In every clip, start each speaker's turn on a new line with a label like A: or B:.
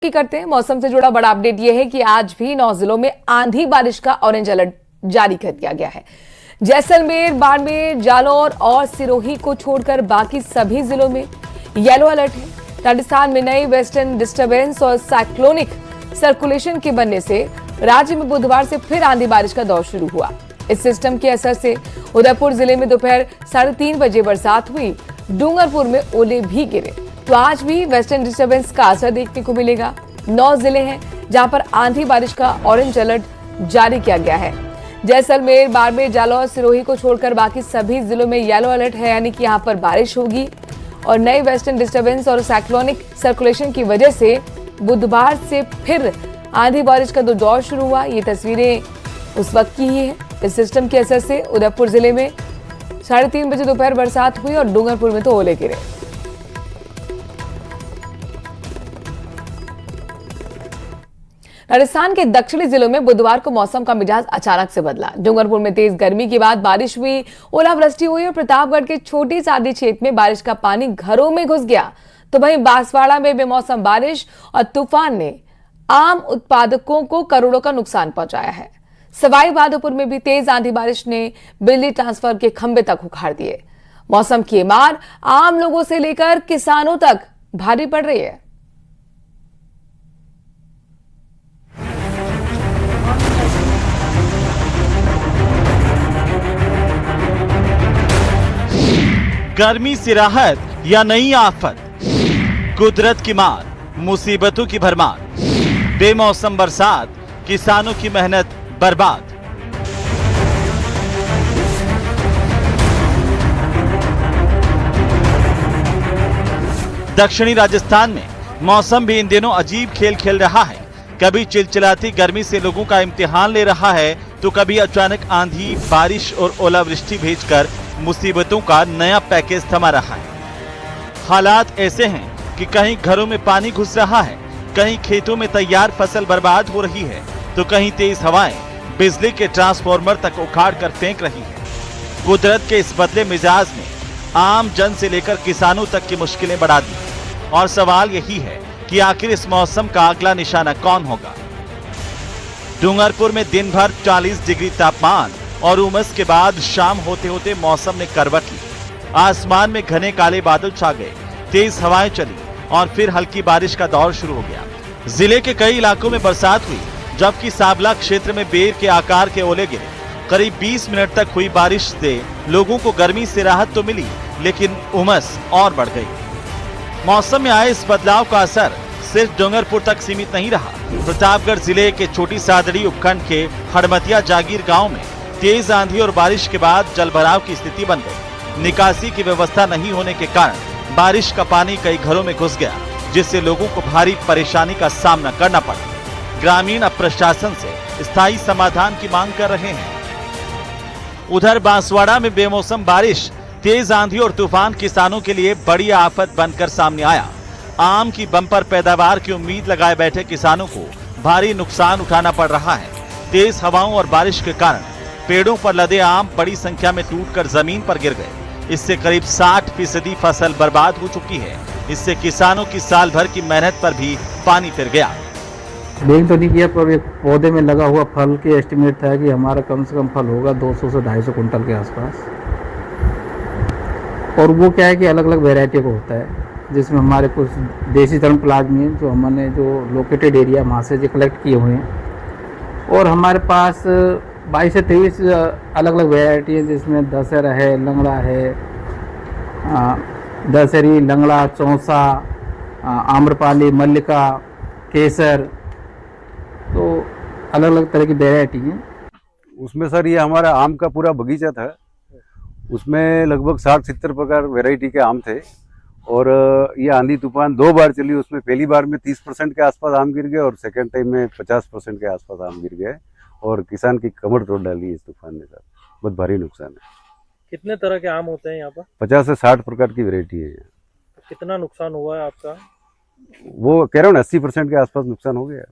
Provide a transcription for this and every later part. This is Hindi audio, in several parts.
A: की करते हैं। मौसम से जुड़ा बड़ा अपडेट यह है कि आज भी 9 जिलों में आंधी बारिश का ऑरेंज अलर्ट जारी कर दिया गया है। जैसलमेर, बाड़मेर, जालौर और सिरोही को छोड़कर बाकी सभी जिलों में येलो अलर्ट है। राजस्थान में नई वेस्टर्न डिस्टर्बेंस और साइक्लोनिक सर्कुलेशन के बनने से राज्य में बुधवार से फिर आंधी बारिश का दौर शुरू हुआ। इस सिस्टम के असर से उदयपुर जिले में दोपहर 3:30 बजे बरसात हुई। डूंगरपुर में ओले भी गिरे। तो आज भी वेस्टर्न डिस्टर्बेंस का असर देखने को मिलेगा। 9 जिले हैं जहां पर आंधी बारिश का ऑरेंज अलर्ट जारी किया गया है। जैसलमेर, बाड़मेर, जालौर, सिरोही को छोड़कर बाकी सभी जिलों में येलो अलर्ट है, यानी कि यहां पर बारिश होगी। और नई वेस्टर्न डिस्टर्बेंस और साइक्लोनिक सर्कुलेशन की वजह से बुधवार से फिर आंधी बारिश का दौर शुरू हुआ। ये तस्वीरें उस वक्त की ही है। इस सिस्टम के असर से उदयपुर जिले में 3:30 बजे दोपहर बरसात हुई और डूंगरपुर में तो ओले गिरे। राजस्थान के दक्षिणी जिलों में बुधवार को मौसम का मिजाज अचानक से बदला। डूंगरपुर में तेज गर्मी के बाद बारिश हुई, ओलावृष्टि हुई और प्रतापगढ़ के छोटी सादी क्षेत्र में बारिश का पानी घरों में घुस गया। तो वहीं बांसवाड़ा में बेमौसम बारिश और तूफान ने आम उत्पादकों को करोड़ों का नुकसान पहुंचाया है। सवाई माधोपुर में भी तेज आंधी बारिश ने बिजली ट्रांसफर के खंभे तक उखाड़ दिए। मौसम की मार आम लोगों से लेकर किसानों तक भारी पड़ रही है।
B: गर्मी से राहत या नई आफत, कुदरत की मार, मुसीबतों की भरमार, बेमौसम बरसात, किसानों की मेहनत बर्बाद। दक्षिणी राजस्थान में मौसम भी इन दिनों अजीब खेल खेल रहा है। कभी चिलचिलाती गर्मी से लोगों का इम्तिहान ले रहा है, तो कभी अचानक आंधी, बारिश और ओलावृष्टि भेजकर मुसीबतों का नया पैकेज थमा रहा है। हालात ऐसे हैं कि कहीं घरों में पानी घुस रहा है, कहीं खेतों में तैयार फसल बर्बाद हो रही है, तो कहीं तेज हवाएं बिजली के ट्रांसफार्मर तक उखाड़ कर फेंक रही है। कुदरत के इस बदले मिजाज ने आम जन से लेकर किसानों तक की मुश्किलें बढ़ा दी। और सवाल यही है कि आखिर इस मौसम का अगला निशाना कौन होगा। डूंगरपुर में दिन भर 40 डिग्री तापमान और उमस के बाद शाम होते होते मौसम ने करवट ली। आसमान में घने काले बादल छा गए, तेज हवाएं चली और फिर हल्की बारिश का दौर शुरू हो गया। जिले के कई इलाकों में बरसात हुई, जबकि साबला क्षेत्र में बेर के आकार के ओले गिरे। करीब 20 मिनट तक हुई बारिश से लोगों को गर्मी से राहत तो मिली, लेकिन उमस और बढ़ गई। मौसम में आए इस बदलाव का असर सिर्फ डूंगरपुर तक सीमित नहीं रहा। प्रतापगढ़ जिले के छोटी सादड़ी उपखंड के हड़मतिया जागीर गांव में तेज आंधी और बारिश के बाद जलभराव की स्थिति बन गई। निकासी की व्यवस्था नहीं होने के कारण बारिश का पानी कई घरों में घुस गया, जिससे लोगों को भारी परेशानी का सामना करना पड़ा। ग्रामीण अब प्रशासन से स्थायी समाधान की मांग कर रहे हैं। उधर बांसवाड़ा में बेमौसम बारिश, तेज आंधी और तूफान किसानों के लिए बड़ी आफत बनकर सामने आया। आम की बम्पर पैदावार की उम्मीद लगाए बैठे किसानों को भारी नुकसान उठाना पड़ रहा है। तेज हवाओं और बारिश के कारण पेड़ों पर लदे आम बड़ी संख्या में टूटकर जमीन पर गिर गए। इससे करीब 60% फसल बर्बाद हो चुकी है। इससे किसानों की साल भर की मेहनत पर भी पानी फिर गया।
C: देख तो नहीं किया, पर एक पौधे में लगा हुआ फल के एस्टिमेट था कि हमारा कम से कम फल होगा 200 से 250 कुंटल के आसपास। और वो क्या है कि अलग अलग वेराइटी का होता है, जिसमें हमारे कुछ देसी धर्म प्लाज्मी जो हमने जो लोकेटेड एरिया वहाँ से जो कलेक्ट किए हुए हैं। और हमारे पास 22 से 23 अलग अलग वेराइटी है, जिसमें दशहरा है, लंगड़ा है, दशहरी, लंगड़ा, चौसा, आम्रपाली, मल्लिका, केसर, तो अलग अलग तरह की वेराइटी है।
D: उसमें सर ये हमारा आम का पूरा बगीचा था, उसमें लगभग 60-70 प्रकार वैरायटी के आम थे। और ये आंधी तूफान 2 बार चली, उसमें पहली बार में 30% के आसपास आम गिर गए और सेकंड टाइम में 50% के आसपास आम गिर गए और किसान की कमर तोड़ डाली इस तूफान ने। सर बहुत भारी नुकसान है।
E: कितने तरह के आम होते हैं यहाँ पर?
D: 50 से 60 प्रकार की वैरायटी है।
E: कितना नुकसान हुआ है आपका?
D: वो कह रहा हूँ 80% के आसपास नुकसान हो गया।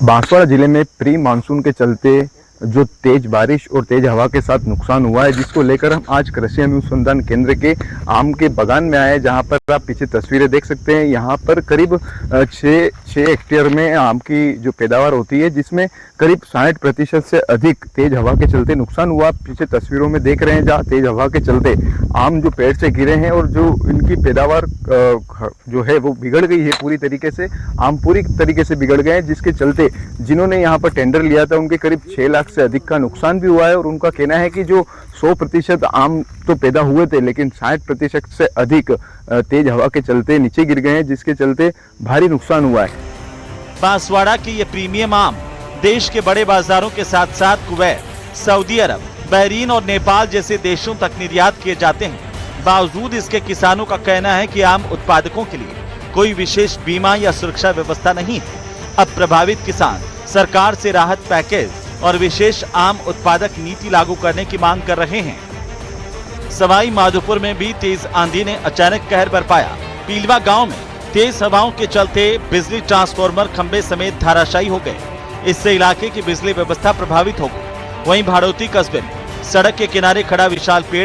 F: बांसवाड़ा जिले में प्री मानसून के चलते जो तेज बारिश और तेज हवा के साथ नुकसान हुआ है, जिसको लेकर हम आज कृषि अनुसंधान केंद्र के आम के बागान में आए, जहां पर आप पीछे तस्वीरें देख सकते हैं। यहाँ पर करीब 6 हेक्टेयर में आम की जो पैदावार होती है, जिसमें करीब 60% से अधिक तेज हवा के चलते नुकसान हुआ। पीछे तस्वीरों में देख रहे हैं, जहाँ तेज हवा के चलते आम जो पेड़ से गिरे हैं और जो इनकी पैदावार जो है वो बिगड़ गई है पूरी तरीके से। आम पूरी तरीके से बिगड़ गए हैं, जिसके चलते जिन्होंने यहाँ पर टेंडर लिया था उनके करीब 6 लाख से अधिक का नुकसान भी हुआ है। और उनका कहना है कि जो 100% आम तो पैदा हुए थे, लेकिन 60% से अधिक तेज हवा के चलते नीचे गिर गए हैं, जिसके चलते भारी नुकसान हुआ है।
B: बांसवाड़ा के ये प्रीमियम आम देश के बड़े बाजारों के साथ साथ कुवैत, सऊदी अरब, बहरीन और नेपाल जैसे देशों तक निर्यात किए जाते हैं। बावजूद इसके किसानों का कहना है कि आम उत्पादकों के लिए कोई विशेष बीमा या सुरक्षा व्यवस्था नहीं है। अब प्रभावित किसान सरकार से राहत पैकेज और विशेष आम उत्पादक नीति लागू करने की मांग कर रहे हैं। सवाई माधोपुर में भी तेज आंधी ने अचानक कहर बरपाया। पीलवा गांव में तेज हवाओं के चलते बिजली ट्रांसफार्मर खंबे समेत धराशायी हो गए। इससे इलाके की बिजली व्यवस्था प्रभावित हो गई। वहीं भाड़ौती कस्बे में सड़क के किनारे खड़ा विशाल पेड़